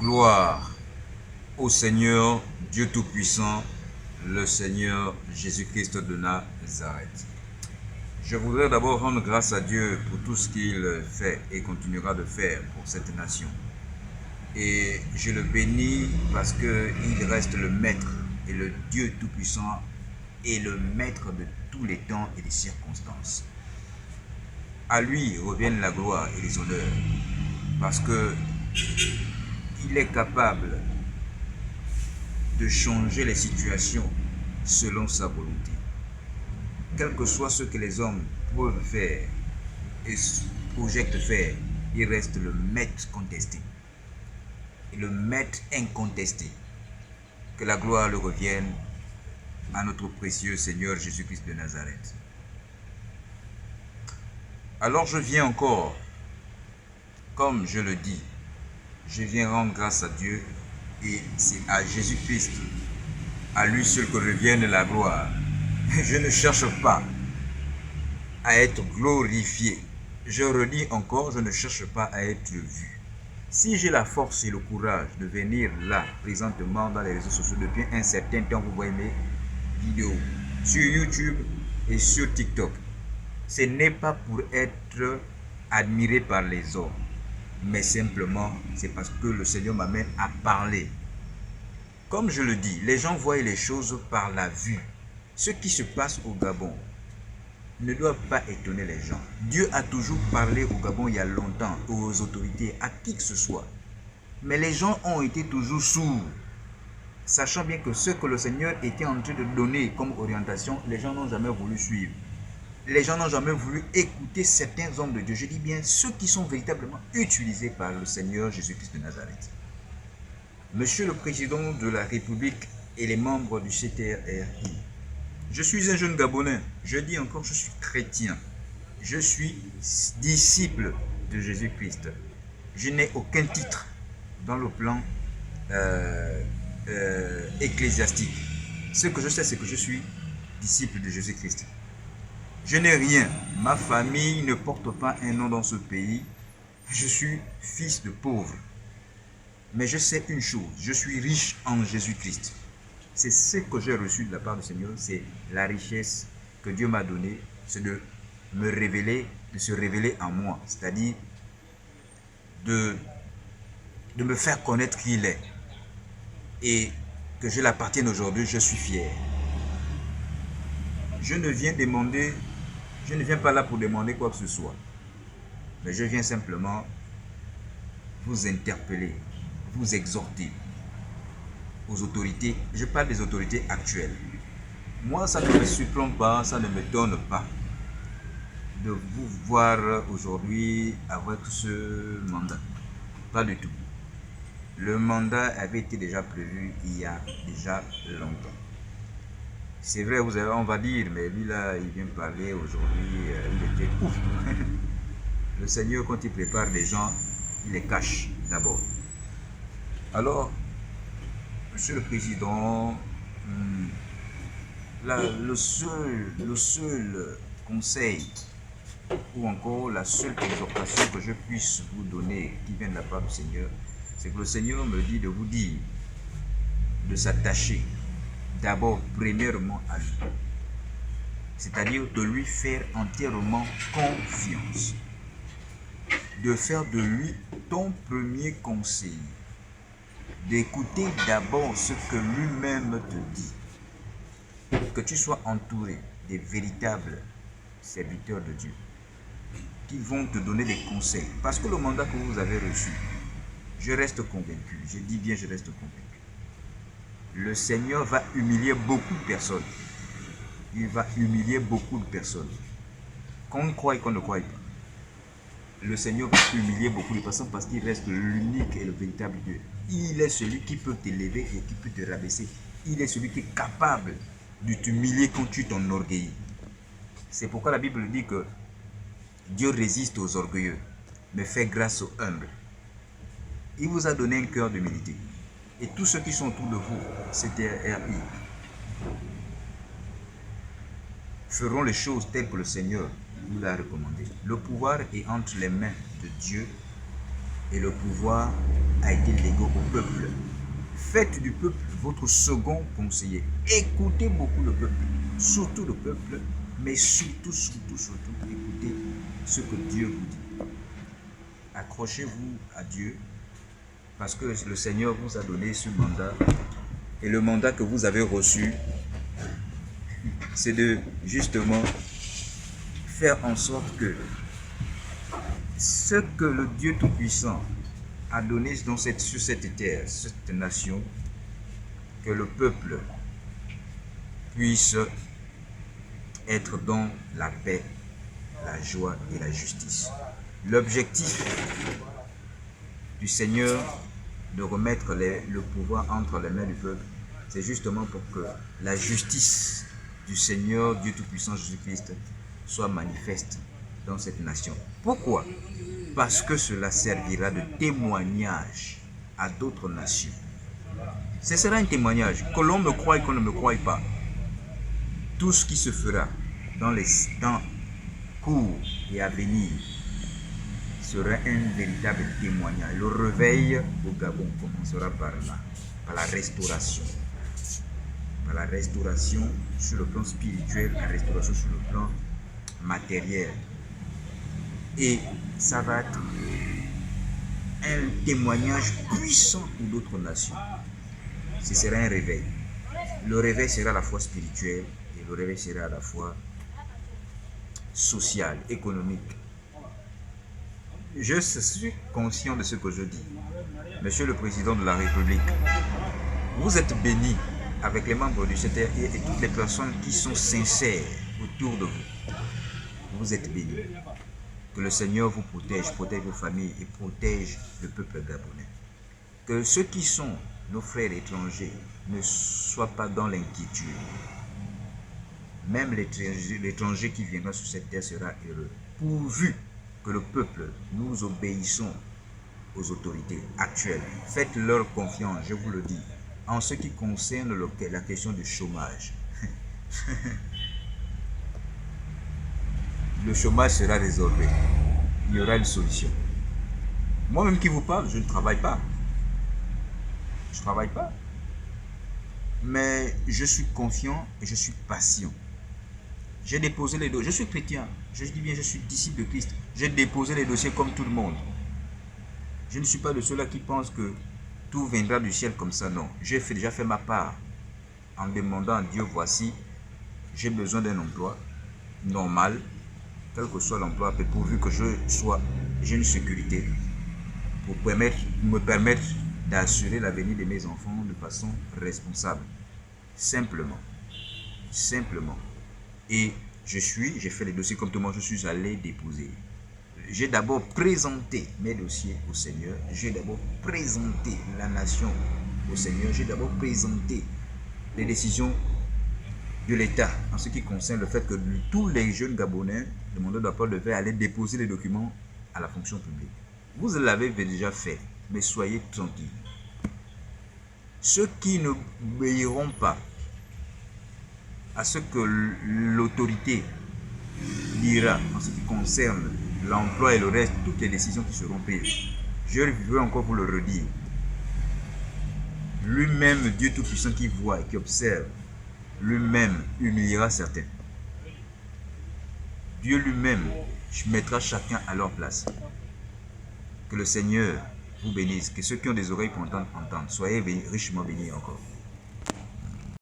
Gloire au Seigneur Dieu Tout-Puissant, le Seigneur Jésus-Christ de Nazareth. Je voudrais d'abord rendre grâce à Dieu pour tout ce qu'il fait et continuera de faire pour cette nation. Et je le bénis parce qu'il reste le Maître et le Dieu Tout-Puissant et le Maître de tous les temps et des circonstances. À lui reviennent la gloire et les honneurs parce qu'il est capable de changer les situations selon sa volonté. Quel que soit ce que les hommes peuvent faire et projettent faire, il reste le maître contesté et le maître incontesté. Que la gloire le revienne à notre précieux Seigneur Jésus-Christ de Nazareth. Alors je viens encore, comme je le dis, je viens rendre grâce à Dieu et c'est à Jésus-Christ, à lui seul que revienne la gloire. Je ne cherche pas à être glorifié. Je redis encore, je ne cherche pas à être vu. Si j'ai la force et le courage de venir là, présentement dans les réseaux sociaux depuis un certain temps, vous voyez mes vidéos sur YouTube et sur TikTok, ce n'est pas pour être admiré par les hommes, mais simplement c'est parce que le Seigneur m'amène à parler. Comme je le dis, les gens voient les choses par la vue. Ce qui se passe au Gabon ne doit pas étonner les gens. Dieu a toujours parlé au Gabon il y a longtemps, aux autorités, à qui que ce soit. Mais les gens ont été toujours sourds, sachant bien que ce que le Seigneur était en train de donner comme orientation, les gens n'ont jamais voulu suivre. Les gens n'ont jamais voulu écouter certains hommes de Dieu. Je dis bien ceux qui sont véritablement utilisés par le Seigneur Jésus-Christ de Nazareth. Monsieur le Président de la République et les membres du CTRI, je suis un jeune Gabonais, je dis encore, je suis chrétien, je suis disciple de Jésus-Christ. Je n'ai aucun titre dans le plan ecclésiastique. Ce que je sais, c'est que je suis disciple de Jésus-Christ. Je n'ai rien, ma famille ne porte pas un nom dans ce pays, je suis fils de pauvre. Mais je sais une chose, je suis riche en Jésus-Christ. C'est ce que j'ai reçu de la part du Seigneur, c'est la richesse que Dieu m'a donnée, c'est de me révéler, de se révéler en moi, c'est-à-dire de me faire connaître qui il est. Et que je l'appartienne aujourd'hui, je suis fier. Je ne viens pas là pour demander quoi que ce soit, mais je viens simplement vous interpeller, vous exhorter aux autorités. Je parle des autorités actuelles. Moi, ça ne me surprend pas, ça ne m'étonne pas de vous voir aujourd'hui avec ce mandat. Pas du tout. Le mandat avait été déjà prévu il y a déjà longtemps. C'est vrai, on va dire, mais lui là, il vient parler aujourd'hui, il était ouf. Le Seigneur, quand il prépare les gens, il les cache d'abord. Alors, Monsieur le Président, le seul conseil ou encore la seule exhortation que je puisse vous donner qui vient de la part du Seigneur, c'est que le Seigneur me dit de vous dire de s'attacher d'abord premièrement à lui, c'est-à-dire de lui faire entièrement confiance, de faire de lui ton premier conseiller, d'écouter d'abord ce que lui-même te dit, que tu sois entouré des véritables serviteurs de Dieu qui vont te donner des conseils. Parce que le mandat que vous avez reçu, je reste convaincu, je dis bien je reste convaincu, le Seigneur va humilier beaucoup de personnes. Il va humilier beaucoup de personnes. Qu'on croit et qu'on ne croit pas. Le Seigneur va humilier beaucoup de personnes parce qu'il reste l'unique et le véritable Dieu. Il est celui qui peut t'élever et qui peut te rabaisser. Il est celui qui est capable de t'humilier quand tu t'enorgueillis. C'est pourquoi la Bible dit que Dieu résiste aux orgueilleux, mais fait grâce aux humbles. Il vous a donné un cœur d'humilité. Et tous ceux qui sont autour de vous, CTRI, feront les choses telles que le Seigneur vous l'a recommandé. Le pouvoir est entre les mains de Dieu et le pouvoir a été légué au peuple. Faites du peuple votre second conseiller. Écoutez beaucoup le peuple, surtout le peuple, mais surtout, écoutez ce que Dieu vous dit. Accrochez-vous à Dieu, parce que le Seigneur vous a donné ce mandat. Et le mandat que vous avez reçu, c'est de justement faire en sorte que ce que le Dieu Tout-Puissant a donné sur cette terre, cette nation, que le peuple puisse être dans la paix, la joie et la justice. L'objectif du Seigneur de remettre le pouvoir entre les mains du peuple, c'est justement pour que la justice du Seigneur, Dieu Tout-Puissant, Jésus-Christ, soit manifeste dans cette nation. Pourquoi? Parce que cela servira de témoignage à d'autres nations. Ce sera un témoignage, que l'on me croie et qu'on ne me croie pas. Tout ce qui se fera dans les temps courts et à venir sera un véritable témoignage. Le réveil au Gabon commencera par là, par la restauration. Par la restauration sur le plan spirituel, la restauration sur le plan matériel. Et ça va être un témoignage puissant pour d'autres nations. Ce sera un réveil. Le réveil sera à la fois spirituel et le réveil sera à la fois social, économique. Je suis conscient de ce que je dis. Monsieur le Président de la République, vous êtes béni avec les membres du CTR et toutes les personnes qui sont sincères autour de vous. Vous êtes béni. Que le Seigneur vous protège vos familles et protège le peuple gabonais. Que ceux qui sont nos frères étrangers ne soient pas dans l'inquiétude. Même l'étranger qui viendra sur cette terre sera heureux. Pourvu que le peuple, nous obéissons aux autorités actuelles. Faites-leur confiance, je vous le dis. En ce qui concerne la question du chômage. Le chômage sera résolvé. Il y aura une solution. Moi-même qui vous parle, je ne travaille pas. Je ne travaille pas. Mais je suis confiant et je suis patient. J'ai déposé les dossiers. Je suis chrétien. Je dis bien, je suis disciple de Christ. J'ai déposé les dossiers comme tout le monde. Je ne suis pas de ceux-là qui pensent que tout viendra du ciel comme ça. Non. J'ai déjà fait ma part en demandant à Dieu, voici, j'ai besoin d'un emploi normal, quel que soit l'emploi, pourvu que j'ai une sécurité pour me permettre d'assurer l'avenir de mes enfants de façon responsable. Simplement. Simplement. Et j'ai fait les dossiers comme tout le monde, je suis allé déposer. J'ai d'abord présenté mes dossiers au Seigneur. J'ai d'abord présenté la nation au Seigneur. J'ai d'abord présenté les décisions de l'État en ce qui concerne le fait que tous les jeunes Gabonais demandeurs d'emploi devaient aller déposer les documents à la fonction publique. Vous l'avez déjà fait, mais soyez tranquilles. Ceux qui ne obéiront pas à ce que l'autorité dira en ce qui concerne l'emploi et le reste, toutes les décisions qui seront prises, je veux encore vous le redire. Lui-même, Dieu Tout-Puissant qui voit et qui observe, lui-même humiliera certains. Dieu lui-même mettra chacun à leur place. Que le Seigneur vous bénisse. Que ceux qui ont des oreilles pour entendre, entendent. Soyez richement bénis encore.